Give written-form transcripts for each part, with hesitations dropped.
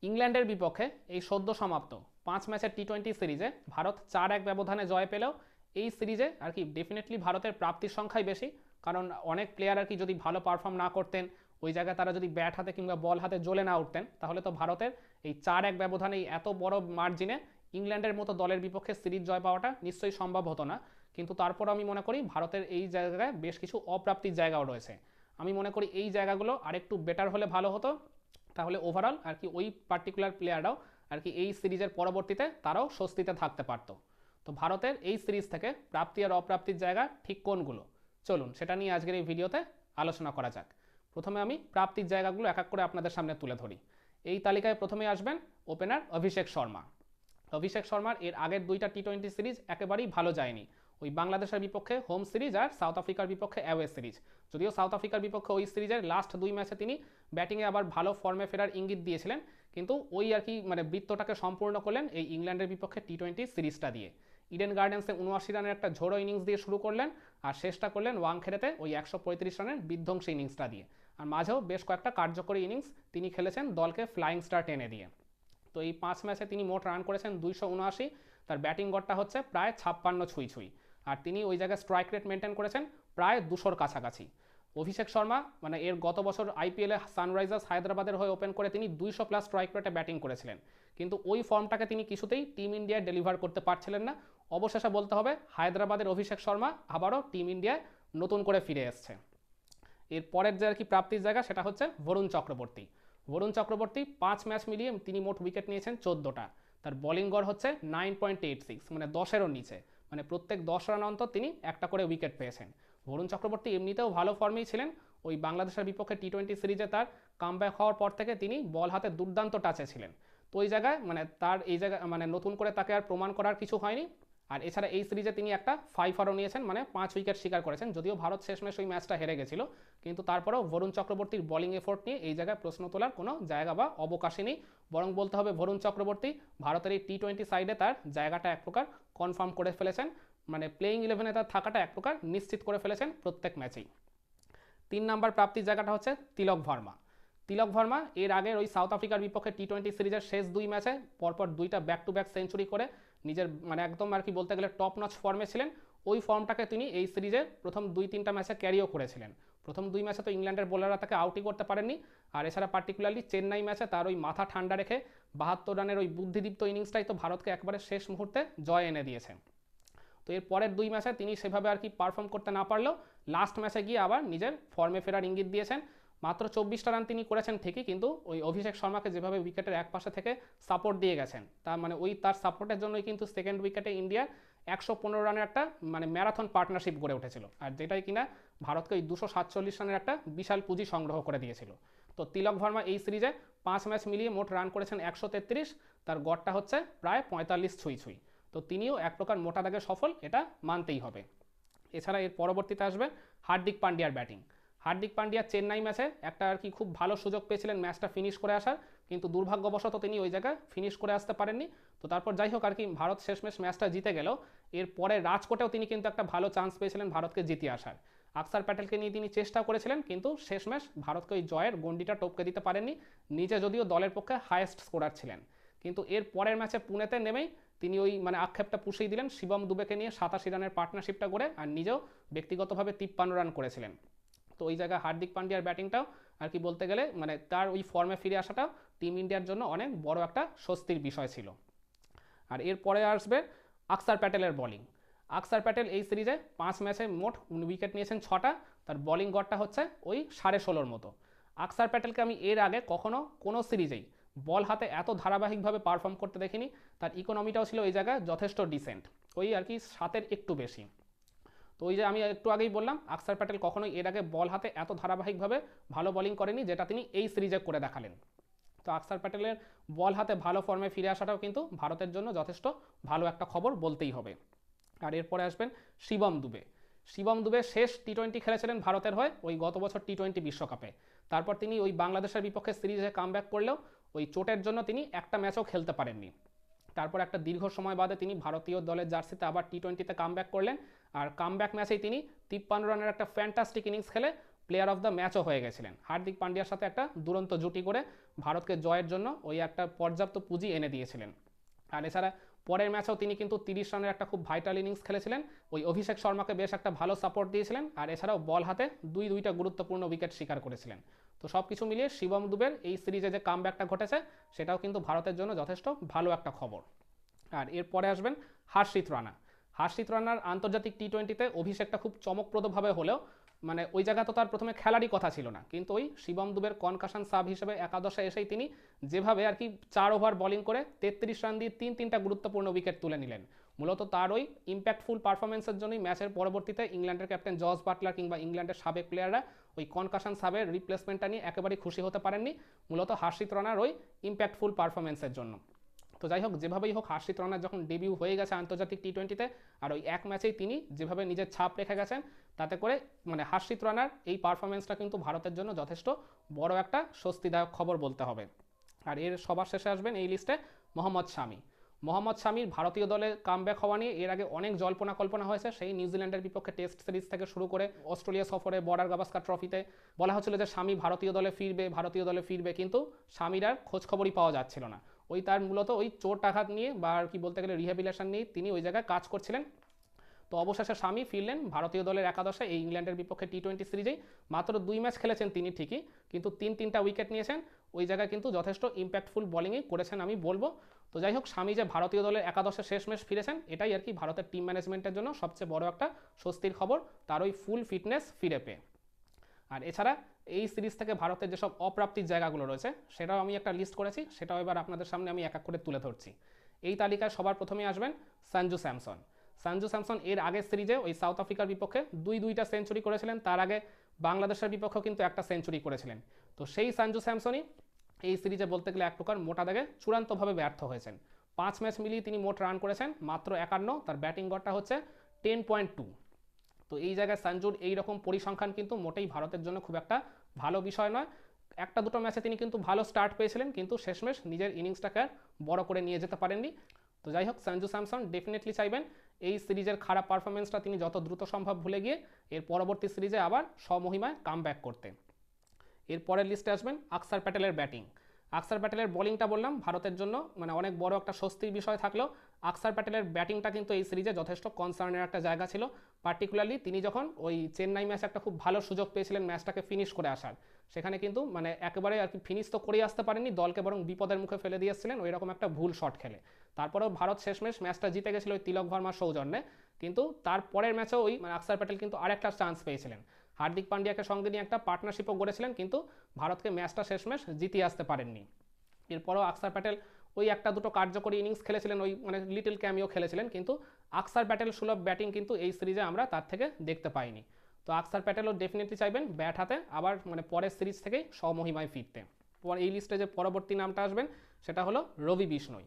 ইংল্যান্ডের বিপক্ষে এই সদ্য সমাপ্ত 5 ম্যাচের টি-20 সিরিজে ভারত 4-1 ব্যবধানে জয় পেলেও এই সিরিজে আর কি ডেফিনেটলি ভারতের প্রাপ্তির সংখ্যাই বেশি। কারণ অনেক প্লেয়ার আর কি যদি ভালো পারফর্ম না করতেন, ওই জায়গায় তারা যদি ব্যাট হাতে কিংবা বল হাতে জ্বলে না উঠতেন, তাহলে তো ভারতের এই 4-1 ব্যবধানে এই এত বড় মার্জিনে ইংল্যান্ডের মতো দলের বিপক্ষে সিরিজ জয় পাওয়াটা নিশ্চয়ই সম্ভব হতো না। কিন্তু তারপর আমি মনে করি ভারতের এই জায়গায় বেশ কিছু অপ্রাপ্তির জায়গাও রয়েছে। আমি মনে করি এই জায়গাগুলো আরেকটু বেটার হলে ভালো হতো, তাহলে ওভারঅল আর কি ওই পার্টিকুলার প্লেয়াররাও আর কি এই সিরিজের পরবর্তীতে তারাও স্বস্তিতে থাকতে পারত। তো ভারতের এই সিরিজ থেকে প্রাপ্তি আর অপ্রাপ্তির জায়গা ঠিক কোনগুলো, চলুন সেটা নিয়ে আজকের এই ভিডিওতে আলোচনা করা যাক। প্রথমে আমি প্রাপ্তির জায়গাগুলো এক এক করে আপনাদের সামনে তুলে ধরি। এই তালিকায় প্রথমে আসবেন ওপেনার অভিষেক শর্মা। অভিষেক শর্মার এর আগের দুইটা টি-20 সিরিজ একেবারেই ভালো যায়নি। ওই বাংলাদেশের বিপক্ষে হোম সিরিজ আর সাউথ আফ্রিকার বিপক্ষে অ্যাওয়ে সিরিজ। যদিও সাউথ আফ্রিকার বিপক্ষে ওই সিরিজের লাস্ট 2 ম্যাচে তিনি ব্যাটিংয়ে আবার ভালো ফর্মে ফেরার ইঙ্গিত দিয়েছিলেন, কিন্তু ওই আর কি মানে বৃত্তটাকে সম্পূর্ণ করলেন এই ইংল্যান্ডের বিপক্ষে টি-20 সিরিজটা দিয়ে। ইডেন গার্ডেন্সে 79 রানের একটা ঝোড়ো ইনিংস দিয়ে শুরু করলেন, আর শেষটা করলেন ওয়াংখেড়েতে ওই 135 রানের বিধ্বংসী ইনিংসটা দিয়ে। আর মাঝেও বেশ কয়েকটা কার্যকরী ইনিংস তিনি খেলেছেন দলকে ফ্লাইং স্টার টেনে দিয়ে। তো এই 5 ম্যাচে তিনি মোট রান করেছেন 279, তার ব্যাটিং গড়টা হচ্ছে প্রায় 56 ছুঁই ছুঁই, আর তিনি ওই জায়গায় স্ট্রাইক রেট মেনটেন করেছেন প্রায় 200-র কাছাকাছি। অভিষেক শর্মা মানে এর গত বছর আইপিএলে সানরাইজার্স হায়দ্রাবাদের হয়ে ওপেন করে তিনি 200+ স্ট্রাইক রেটে ব্যাটিং করেছিলেন, কিন্তু ওই ফর্মটাকে তিনি কিছুতেই টিম ইন্ডিয়ায় ডেলিভার করতে পারছিলেন না। অবশেষে বলতে হবে হায়দ্রাবাদের অভিষেক শর্মা আবারও টিম ইন্ডিয়ায় নতুন করে ফিরে এসছে। এর পরের যে আর কি প্রাপ্তির জায়গা সেটা হচ্ছে বরুণ চক্রবর্তী। বরুণ চক্রবর্তী 5 ম্যাচ মিলিয়ে তিনি মোট উইকেট নিয়েছেন 14টা। তার বোলিং গড় হচ্ছে 9.86, মানে 10-এরও নিচে, মানে প্রত্যেক 10 রান অন্তর তিনি একটা করে উইকেট পেয়েছেন। বরুণ চক্রবর্তী এমনিতেও ভালো ফর্মেই ছিলেন। ওই বাংলাদেশের বিপক্ষে টি-20 সিরিজে তার কামব্যাক হওয়ার পর থেকে তিনি বল হাতে দুর্দান্ত টাচে ছিলেন। তো ওই জায়গায় মানে তার এই জায়গায় মানে নতুন করে তাকে আর প্রমাণ করার কিছু হয়নি। আর এছাড়া এই সিরিজে তিনি একটা 5-আরও নিয়েছেন, মানে 5 উইকেট শিকার করেছেন। যদিও ভারত শেষমেশ ওই ম্যাচটা হেরে গেছিল, কিন্তু তারপরেও বরুণ চক্রবর্তীর বোলিং এফোর্ট নিয়ে এই জায়গায় প্রশ্ন তোলার কোনো জায়গা বা অবকাশই নেই। বরং বলতে হবে বরুণ চক্রবর্তী ভারতের এই টি-20 সাইডে তার জায়গাটা এক প্রকার কনফার্ম করে ফেলেছেন, মানে প্লেইং ইলেভেনে তার থাকাটা এক প্রকার নিশ্চিত করে ফেলেছেন প্রত্যেক ম্যাচেই। 3 নম্বর প্রাপ্তির জায়গাটা হচ্ছে তিলক ভার্মা। তিলক ভার্মা এর আগের ওই সাউথ আফ্রিকার বিপক্ষে টি-20 সিরিজের শেষ 2 ম্যাচে পরপর 2টা ব্যাক টু ব্যাক সেঞ্চুরি করে নিজের মানে একদম আর কি বলতে গেলে টপ নচ ফর্মে ছিলেন। ওই ফর্মটাকে তিনি এই সিরিজের প্রথম 2-3টা ম্যাচে ক্যারিও করেছিলেন। প্রথম 2 ম্যাচে তো ইংল্যান্ডের বোলাররা তাকে আউটই করতে পারেননি, আর এছাড়া পার্টিকুলারলি চেন্নাই ম্যাচে তার ওই মাথা ঠান্ডা রেখে 72 রানের ওই বুদ্ধিদীপ্ত ইনিংসটাই তো ভারতকে একবারে শেষ মুহূর্তে জয় এনে দিয়েছে। তো এর পরের 2 ম্যাচে তিনি সেভাবে আর কি পারফর্ম করতে না পারলেও লাস্ট ম্যাচে গিয়ে আবার নিজের ফর্মে ফেরার ইঙ্গিত দিয়েছেন। মাত্র 24টা রান তিনি করেছেন ঠিকই, কিন্তু ওই অভিষেক শর্মাকে যেভাবে উইকেটের এক পাশে থেকে সাপোর্ট দিয়ে গেছেন, তার মানে ওই তার সাপোর্টের জন্যই কিন্তু সেকেন্ড উইকেটে ইন্ডিয়ার 115 রানের একটা মানে ম্যারাথন পার্টনারশিপ গড়ে উঠেছিল, আর যেটাই কিনা ভারতকে ওই 247 রানের একটা বিশাল পুঁজি সংগ্রহ করে দিয়েছিল। তো তিলক ভার্মা এই সিরিজে 5 ম্যাচ মিলিয়ে মোট রান করেছেন 133, তার গড়টা হচ্ছে প্রায় 45 ছুঁই ছুঁই। তো তিনিও এক প্রকার মোটা দাগে সফল, এটা মানতেই হবে। এছাড়া এর পরবর্তীতে আসবে হার্দিক পান্ডিয়ার ব্যাটিং। হার্দিক পান্ডিয়া চেন্নাই ম্যাচে একটা আর কি খুব ভালো সুযোগ পেয়েছিলেন ম্যাচটা ফিনিশ করে আসার, কিন্তু দুর্ভাগ্যবশত তিনি ওই জায়গায় ফিনিশ করে আসতে পারেননি। তো তারপর যাই হোক আর কি ভারত শেষমেশ ম্যাচটা জিতে গেলেও এর পরে রাজকোটেও তিনি কিন্তু একটা ভালো চান্স পেয়েছিলেন ভারতকে জিতিয়ে আসার। আকসার প্যাটেলকে নিয়ে তিনি চেষ্টা করেছিলেন, কিন্তু শেষমেশ ভারতকে ওই জয়ের গণ্ডিটা টপকে দিতে পারেননি। নিজে যদিও দলের পক্ষে হাইয়েস্ট স্কোরার ছিলেন, কিন্তু এর পরের ম্যাচে পুনেতে নেমেই তিনি ওই মানে আক্ষেপটা পুষিয়ে দিলেন শিবম দুবেকে নিয়ে 87 রানের পার্টনারশিপটা করে, আর নিজেও ব্যক্তিগতভাবে 53 রান করেছিলেন। তো ওই জায়গায় হার্দিক পান্ডিয়ার ব্যাটিংটাও আর কি বলতে গেলে মানে তার ওই ফর্মে ফিরে আসাটাও টিম ইন্ডিয়ার জন্য অনেক বড় একটা স্বস্তির বিষয় ছিল। আর এরপরে আসবে আকসার প্যাটেলের বোলিং। আকসার প্যাটেল এই সিরিজে 5 ম্যাচে মোট উইকেট নিয়েছেন 6টা, তার বোলিং গড়টা হচ্ছে ওই 16.5-র মতো। আকসার প্যাটেলকে আমি এর আগে কখনো কোনো সিরিজেই বল হাতে এত ধারাবাহিকভাবে পারফর্ম করতে দেখিনি। তার ইকোনমিটাও ছিল এই জায়গায় যথেষ্ট ডিসেন্ট, ওই আর কি 7-এর একটু বেশি। তো ওই যে আমি একটু আগেই বললাম আকসার প্যাটেল কখনোই এর আগে বল হাতে এত ধারাবাহিকভাবে ভালো বোলিং করেনি, যেটা তিনি এই সিরিজে করে দেখালেন। তো আকসার প্যাটেলের বল হাতে ভালো ফর্মে ফিরে আসাটাও কিন্তু ভারতের জন্য যথেষ্ট ভালো একটা খবর বলতেই হবে। আর এরপরে আসবেন শিবম দুবে। শিবম দুবে শেষ টি-20 খেলেছিলেন ভারতের হয়ে ওই গত বছর টি-20 বিশ্বকাপে। তারপর তিনি ওই বাংলাদেশের বিপক্ষে সিরিজে কামব্যাক করলেও ওই চোটের জন্য তিনি একটা ম্যাচও খেলতে পারেননি। তারপর একটা দীর্ঘ সময় বাদে তিনি ভারতীয় দলের জার্সিতে আবার টি-20তে কামব্যাক করলেন, আর কামব্যাক ম্যাচেই তিনি 53 রানের একটা ফ্যান্টাস্টিক ইনিংস খেলে প্লেয়ার অফ দ্য ম্যাচও হয়ে গেছিলেন। হার্দিক পান্ডিয়ার সাথে একটা দুরন্ত জুটি করে ভারতকে জয়ের জন্য ওই একটা পর্যাপ্ত পুঁজি এনে দিয়েছিলেন। আর এছাড়া পরের ম্যাচেও তিনি কিন্তু 30 রানের একটা খুব ভাইটাল ইনিংস খেলেছিলেন, ওই অভিষেক শর্মাকে বেশ একটা ভালো সাপোর্ট দিয়েছিলেন, আর এছাড়াও বল হাতে দুইটা গুরুত্বপূর্ণ উইকেট শিকার করেছিলেন। তো সব কিছু মিলিয়ে শিবম দুবের এই সিরিজে যে কামব্যাকটা ঘটেছে সেটাও কিন্তু ভারতের জন্য যথেষ্ট ভালো একটা খবর। আর এরপরে আসবেন হার্ষিত রানা। হার্ষিত রানার আন্তর্জাতিক টি20তে অভিষেকটা খুব চমকপ্রদভাবে হলেও মানে ওই জায়গা তো তার প্রথমে খেলারই কথা ছিল না, কিন্তু ওই শিবম দুবের কনকাশন সাব হিসেবে একাদশে এসেই তিনি যেভাবে আর কি 4 ওভার বোলিং করে 33 রান দিয়ে তিনটা গুরুত্বপূর্ণ উইকেট তুলে নিলেন, মূলত তার ওই ইম্প্যাক্টফুল পারফরমেন্সের জন্যই ম্যাচের পরবর্তীতে ইংল্যান্ডের ক্যাপ্টেন জস বাটলার কিংবা ইংল্যান্ডের সাবেক প্লেয়াররা ওই কনকাশন সাবের রিপ্লেসমেন্টটা নিয়ে একেবারেই খুশি হতে পারেননি, মূলত হার্ষিত রানার ওই ইম্প্যাক্টফুল পারফরমেন্সের জন্য। তো যাই হোক, যেভাবেই হোক হার্ষিত রানার যখন ডেবিউ হয়ে গেছে আন্তর্জাতিক টি20তে, আর ওই এক ম্যাচেই তিনি যেভাবে নিজের ছাপ রেখে গেছেন, তাতে করে মানে হার্ষিত রানার এই পারফরমেন্সটা কিন্তু ভারতের জন্য যথেষ্ট বড় একটা স্বস্তিদায়ক খবর বলতে হবে। আর এর সবার শেষে আসবেন এই লিস্টে মোহাম্মদ শামি। মোহাম্মদ শামির ভারতীয় দলে কামব্যাক হওয়া নিয়ে এর আগে অনেক জল্পনা কল্পনা হয়েছে, সেই নিউজিল্যান্ডের বিপক্ষে টেস্ট সিরিজ থেকে শুরু করে অস্ট্রেলিয়া সফরে বর্ডার গাভাস্কার ট্রফিতে বলা হচ্ছিল যে শামি ভারতীয় দলে ফিরবে, কিন্তু শামির আর খোঁজ খবরই পাওয়া যাচ্ছিল না। ওই তার মূলত ওই চোট আঘাত নিয়ে বা আর কি বলতে গেলে রিহ্যাবিলিটেশন নিয়ে তিনি ওই জায়গায় কাজ করছিলেন। তো অবশেষে শামি ফিরলেন ভারতীয় দলের একাদশে এই ইংল্যান্ডের বিপক্ষে টি20 সিরিজেই। মাত্র 2 ম্যাচ খেলেছেন তিনি ঠিকই, কিন্তু তিনটা উইকেট নিয়েছেন, ওই জায়গায় কিন্তু যথেষ্ট ইম্প্যাক্টফুল বোলিংই করেছেন আমি বলবো। তো যাই হোক, শামি যে ভারতীয় দলের একাদশে শেষমেশ ফিরেছেন এটাই আর কি ভারতের টিম ম্যানেজমেন্টের জন্য সবচেয়ে বড় একটা স্বস্তির খবর, তার ওই ফুল ফিটনেস ফিরে পেয়ে। আর এছাড়া এই সিরিজ থেকে ভারতের যেসব অপ্রাপ্তির জায়গাগুলো রয়েছে সেটাও আমি একটা লিস্ট করেছি, সেটাও এবার আপনাদের সামনে আমি এক এক করে তুলে ধরছি। এই তালিকায় সবার প্রথমে আসবেন সঞ্জু স্যামসন। সঞ্জু স্যামসন এর আগের সিরিজে ওই সাউথ আফ্রিকার বিপক্ষে দুইটা সেঞ্চুরি করেছিলেন, তার আগে বাংলাদেশের বিপক্ষেও কিন্তু একটা সেঞ্চুরি করেছিলেন। তো সেই সঞ্জু স্যামসনই এই সিরিজে বলতে গেলে এক প্রকার মোটা দাগে চূড়ান্তভাবে ব্যর্থ হয়েছেন। 5 ম্যাচ মিলিয়ে তিনি মোট রান করেছেন মাত্র 51, তার ব্যাটিং গড়টা হচ্ছে 10.2। তো এই জায়গায় সঞ্জুর এইরকম পরিসংখ্যান কিন্তু মোটেই ভারতের জন্য খুব একটা ভালো বিষয় নয়। একটা দুটো ম্যাচে তিনি কিন্তু ভালো স্টার্ট পেয়েছিলেন, কিন্তু শেষমেশ নিজের ইনিংসটাকে বড় করে নিয়ে যেতে পারেননি। তো যাই হোক, সঞ্জু স্যামসন ডেফিনেটলি চাইবেন এই সিরিজের খারাপ পারফরমেন্সটা তিনি যত দ্রুত সম্ভব ভুলে গিয়ে এর পরবর্তী সিরিজে আবার স্বমহিমায় কামব্যাক করতে। এর পরের লিস্টে আসবেন আকসার প্যাটেলের ব্যাটিং। আকসার প্যাটেলের বোলিংটা বললাম ভারতের জন্য মানে অনেক বড় একটা স্বস্তির বিষয় থাকলেও আকসার প্যাটেলের ব্যাটিংটা কিন্তু এই সিরিজে যথেষ্ট কনসার্নের একটা জায়গা ছিল, পার্টিকুলারলি তিনি যখন ওই চেন্নাই ম্যাচে একটা খুব ভালো সুযোগ পেয়েছিলেন ম্যাচটাকে ফিনিশ করে আসার, সেখানে কিন্তু মানে একেবারে আর কি ফিনিশ তো করেই আসতে পারেননি, দলকে বরং বিপদের মুখে ফেলে দিয়ে এসেছিলেন ওই রকম একটা ভুল শট খেলে। তারপরেও ভারত শেষমেশ ম্যাচটা জিতে গেছিল ওই তিলক ভার্মার সৌজন্যে, কিন্তু তারপরের ম্যাচেও ওই মানে আকসার প্যাটেল কিন্তু আরেকটা চান্স পেয়েছিলেন, হার্দিক পান্ডিয়াকে সঙ্গে নিয়ে একটা পার্টনারশিপও গড়েছিলেন, কিন্তু ভারতকে ম্যাচটা শেষমেশ জিতিয়ে আসতে পারেননি। এরপরও আকসার প্যাটেল ওই একটা দুটো কার্যকরী ইনিংস খেলেছিলেন, ওই মানে লিটল ক্যামিও খেলেছিলেন, কিন্তু আকসার প্যাটেল সুলভ ব্যাটিং কিন্তু এই সিরিজে আমরা তার থেকে দেখতে পাইনি। তো আকসার প্যাটেলও ডেফিনেটলি চাইবেন ব্যাট হাতে আবার মানে পরের সিরিজ থেকেই স্বমহিমায় ফিরতে। এই লিস্টে যে পরবর্তী নামটা আসবেন সেটা হলো রবি বিষ্ণই।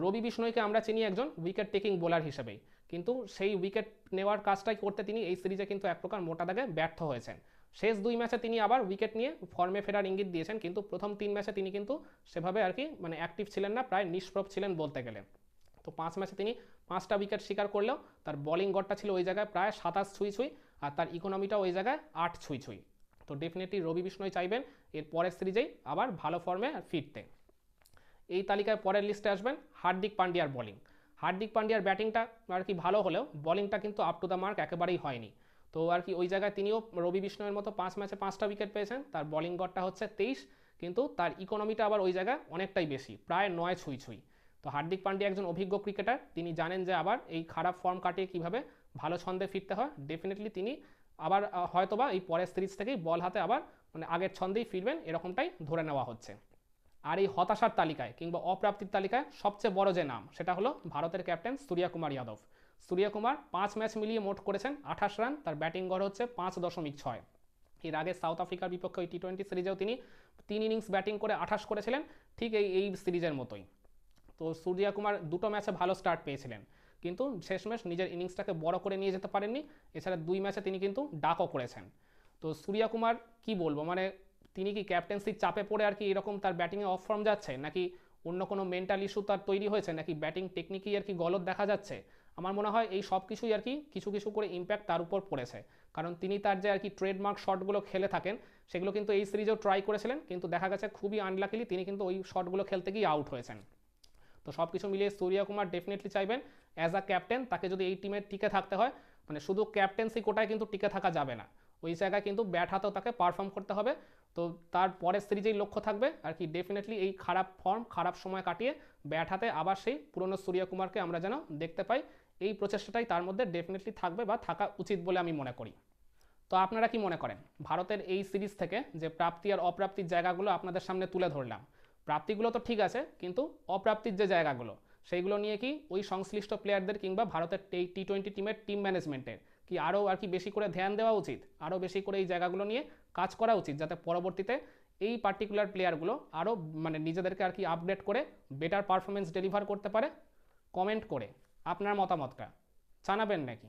রবি বিষ্ণইকে আমরা চিনি একজন উইকেট টেকিং বোলার হিসেবেই, কিন্তু সেই উইকেট নেওয়ার কাজটাই করতে তিনি এই সিরিজে কিন্তু এক প্রকার মোটা দাগে ব্যর্থ হয়েছেন। শেষ 2 ম্যাচে তিনি আবার উইকেট নিয়ে ফর্মে ফেরার ইঙ্গিত দিয়েছেন, কিন্তু প্রথম 3 ম্যাচে তিনি কিন্তু সেভাবে আর কি মানে অ্যাক্টিভ ছিলেন না, প্রায় নিষ্প্রভ ছিলেন বলতে গেলে। তো 5 ম্যাচে তিনি 5টা উইকেট শিকার করলেও তার বোলিং গড়টা ছিল ওই জায়গায় প্রায় 27 ছুঁই, আর তার ইকোনমিটাও ওই জায়গায় 8 ছুঁই। তো ডেফিনেটলি রবি বিষ্ণই চাইবেন এর পরের সিরিজেই আবার ভালো ফর্মে ফিরতে। এই তালিকায় পরের লিস্টে আসবেন হার্দিক পান্ডিয়ার বোলিং। হার্দিক পান্ডিয়ার ব্যাটিংটা আর কি ভালো হলেও বোলিংটা কিন্তু আপ টু দ্য মার্ক একেবারেই হয়নি। তো আর কি ওই জায়গায় তিনিও রবি বিষ্ণয়ের মতো 5 ম্যাচে 5টা উইকেট পেয়েছেন, তার বোলিং গড়টা হচ্ছে 23, কিন্তু তার ইকোনমিটা আবার ওই জায়গায় অনেকটাই বেশি, প্রায় 9 ছুঁই। তো হার্দিক পান্ডিয়া একজন অভিজ্ঞ ক্রিকেটার, তিনি জানেন যে আবার এই খারাপ ফর্ম কাটিয়ে কীভাবে ভালো ছন্দে ফিরতে হয়। ডেফিনেটলি তিনি আবার হয়তোবা এই পরের সিরিজ থেকেই বল হাতে আবার মানে আগের ছন্দেই ফিরবেন এরকমটাই ধরে নেওয়া হচ্ছে। আর এই হতাশার তালিকায় কিংবা অপ্রাপ্তির তালিকায় সবচেয়ে বড় যে নাম সেটা হলো ভারতের ক্যাপ্টেন সূর্যকুমার যাদব। সূর্যকুমার 5 ম্যাচ মিলিয়ে মোট করেছেন 28 রান, তার ব্যাটিং গড় হচ্ছে 5.6। এর আগে সাউথ আফ্রিকার বিপক্ষে ওই টি20 সিরিজেও তিনি 3 ইনিংস ব্যাটিং করে 28 করেছিলেন, ঠিক এই সিরিজের মতোই। তো সূর্যকুমার 2টো ম্যাচে ভালো স্টার্ট পেয়েছিলেন, কিন্তু শেষমেশ নিজের ইনিংসটাকে বড় করে নিয়ে যেতে পারেননি। এছাড়া 2 ম্যাচে তিনি কিন্তু ডাকও করেছেন। তো সূর্যকুমার কি বলবো, মানে তিনি কি ক্যাপ্টেন্সির চাপে পড়ে আর কি এরকম তার ব্যাটিংয়ে অফ ফর্ম যাচ্ছে, নাকি অন্য কোনো মেন্টাল ইস্যু তার তৈরি হয়েছে, নাকি ব্যাটিং টেকনিকই আর কি গলদ দেখা যাচ্ছে, আমার মনে হয় এই সব কিছুই আর কি কিছু কিছু করে ইম্প্যাক্ট তার উপর পড়েছে, কারণ তিনি তার যে আর কি ট্রেডমার্ক শটগুলো খেলে থাকেন সেগুলো কিন্তু এই সিরিজেও ট্রাই করেছিলেন, কিন্তু দেখা গেছে খুবই আনলাকিলি তিনি কিন্তু ওই শটগুলো খেলতে গিয়ে আউট হয়েছেন। তো সব কিছু মিলিয়ে সূর্যকুমার ডেফিনেটলি চাইবেন অ্যাজ আ ক্যাপ্টেন তাকে যদি এই টিমে টিকে থাকতে হয়, মানে শুধু ক্যাপ্টেন্সি কোটায় কিন্তু টিকে থাকা যাবে না, ওই জায়গায় কিন্তু ব্যাট হাতেও তাকে পারফর্ম করতে হবে। তো তার পরের সিরিজেই লক্ষ্য থাকবে আর কি ডেফিনেটলি এই খারাপ ফর্ম খারাপ সময় কাটিয়ে ব্যাট হাতে আবার সেই পুরনো সূর্যকুমারকে আমরা যেন দেখতে পাই, এই প্রচেষ্টাটাই তার মধ্যে ডেফিনেটলি থাকবে বা থাকা উচিত বলে আমি মনে করি। তো আপনারা কি মনে করেন ভারতের এই সিরিজ থেকে যে প্রাপ্তি আর অপ্রাপ্তির জায়গাগুলো আপনাদের সামনে তুলে ধরলাম, প্রাপ্তিগুলো তো ঠিক আছে কিন্তু অপ্রাপ্তির যে জায়গাগুলো সেইগুলো নিয়ে কি ওই সংশ্লিষ্ট প্লেয়ারদের কিংবা ভারতের এই টি-20 টিমের টিম ম্যানেজমেন্টের কি আরও আর কি বেশি করে ধ্যান দেওয়া উচিত, আরও বেশি করে এই জায়গাগুলো নিয়ে কাজ করা উচিত, যাতে পরবর্তীতে এই পার্টিকুলার প্লেয়ারগুলো আরও মানে নিজেদেরকে আর কি আপডেট করে বেটার পারফরমেন্স ডেলিভার করতে পারে? কমেন্ট করে আপনার মতামতটা জানাবেন নাকি?